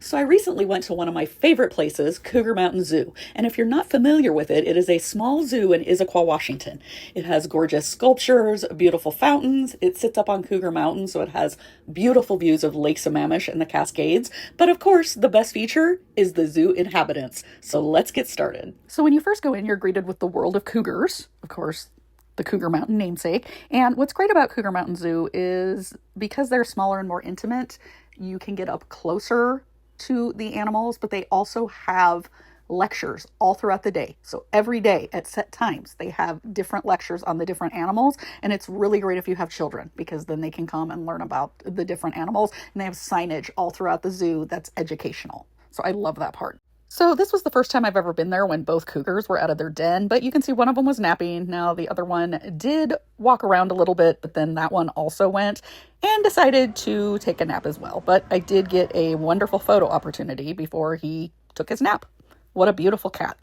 So I recently went to one of my favorite places, Cougar Mountain Zoo. And if you're not familiar with it, it is a small zoo in Issaquah, Washington. It has gorgeous sculptures, beautiful fountains. It sits up on Cougar Mountain, so it has beautiful views of Lake Sammamish and the Cascades. But of course, the best feature is the zoo inhabitants. So let's get started. So when you first go in, you're greeted with the world of cougars, of course, the Cougar Mountain namesake. And what's great about Cougar Mountain Zoo is because they're smaller and more intimate, you can get up closer to the animals, but they also have lectures all throughout the day. So every day at set times, they have different lectures on the different animals. And it's really great if you have children, because then they can come and learn about the different animals. And they have signage all throughout the zoo that's educational. So I love that part. So this was the first time I've ever been there when both cougars were out of their den, but you can see one of them was napping. Now the other one did walk around a little bit, but then that one also went and decided to take a nap as well. But I did get a wonderful photo opportunity before he took his nap. What a beautiful cat.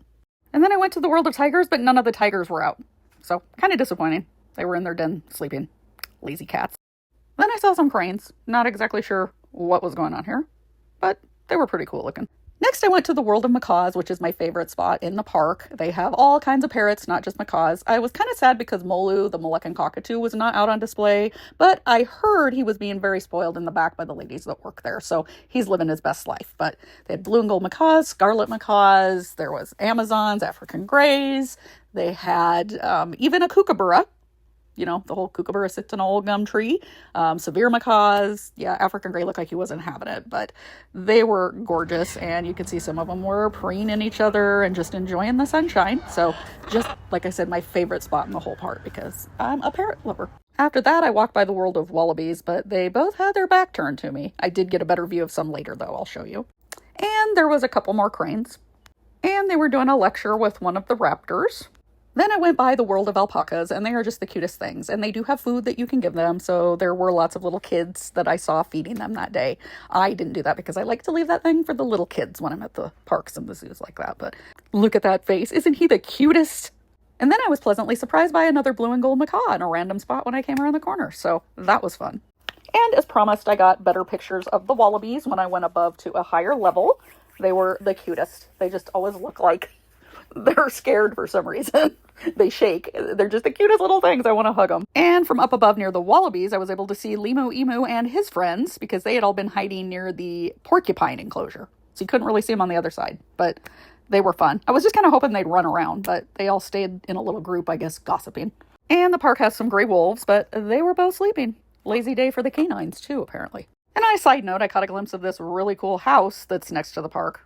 And then I went to the world of tigers, but none of the tigers were out. So kind of disappointing. They were in their den sleeping. Lazy cats. Then I saw some cranes. Not exactly sure what was going on here, but they were pretty cool looking. Next, I went to the world of macaws, which is my favorite spot in the park. They have all kinds of parrots, not just macaws. I was kind of sad because Molu, the Moluccan cockatoo, was not out on display, but I heard he was being very spoiled in the back by the ladies that work there, so he's living his best life. But they had blue and gold macaws, scarlet macaws, there was Amazons, African greys, they had even a kookaburra. You know, the whole kookaburra sits in an old gum tree. Severe macaws. Yeah, African gray looked like he was inhabited, but they were gorgeous. And you could see some of them were preening each other and just enjoying the sunshine. So just like I said, my favorite spot in the whole park because I'm a parrot lover. After that, I walked by the world of wallabies, but they both had their back turned to me. I did get a better view of some later, though. I'll show you. And there was a couple more cranes. And they were doing a lecture with one of the raptors. Then I went by the world of alpacas, and they are just the cutest things. And they do have food that you can give them, so there were lots of little kids that I saw feeding them that day. I didn't do that because I like to leave that thing for the little kids when I'm at the parks and the zoos like that. But look at that face. Isn't he the cutest? And then I was pleasantly surprised by another blue and gold macaw in a random spot when I came around the corner, so that was fun. And as promised, I got better pictures of the wallabies when I went above to a higher level. They were the cutest. They just always look like they're scared for some reason. They shake. They're just the cutest little things. I want to hug them. And from up above near the wallabies, I was able to see Limo Emu and his friends because they had all been hiding near the porcupine enclosure. So you couldn't really see them on the other side, but they were fun. I was just kind of hoping they'd run around, but they all stayed in a little group, I guess, gossiping. And the park has some gray wolves, but they were both sleeping. Lazy day for the canines, too, apparently. And on a side note, I caught a glimpse of this really cool house that's next to the park.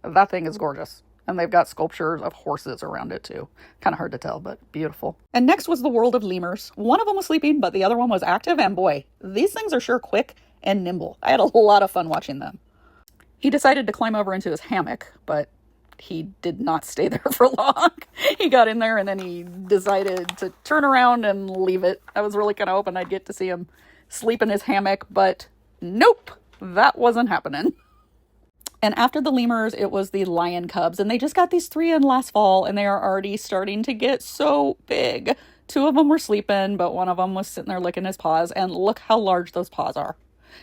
That thing is gorgeous. And they've got sculptures of horses around it too. Kind of hard to tell, but beautiful. And next was the world of lemurs. One of them was sleeping, but the other one was active. And boy, these things are sure quick and nimble. I had a lot of fun watching them. He decided to climb over into his hammock, but he did not stay there for long. He got in there and then he decided to turn around and leave it. I was really kind of hoping I'd get to see him sleep in his hammock, but nope, that wasn't happening. And after the lemurs, it was the lion cubs. And they just got these 3 in last fall, and they are already starting to get so big. 2 of them were sleeping, but one of them was sitting there licking his paws. And look how large those paws are.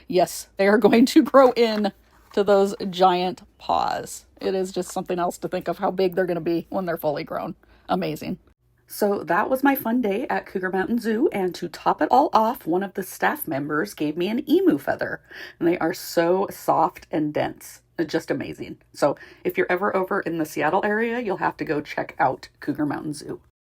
Yes, they are going to grow in to those giant paws. It is just something else to think of how big they're going to be when they're fully grown. Amazing. So that was my fun day at Cougar Mountain Zoo, and to top it all off, one of the staff members gave me an emu feather, and they are so soft and dense. Just amazing. So if you're ever over in the Seattle area, you'll have to go check out Cougar Mountain Zoo.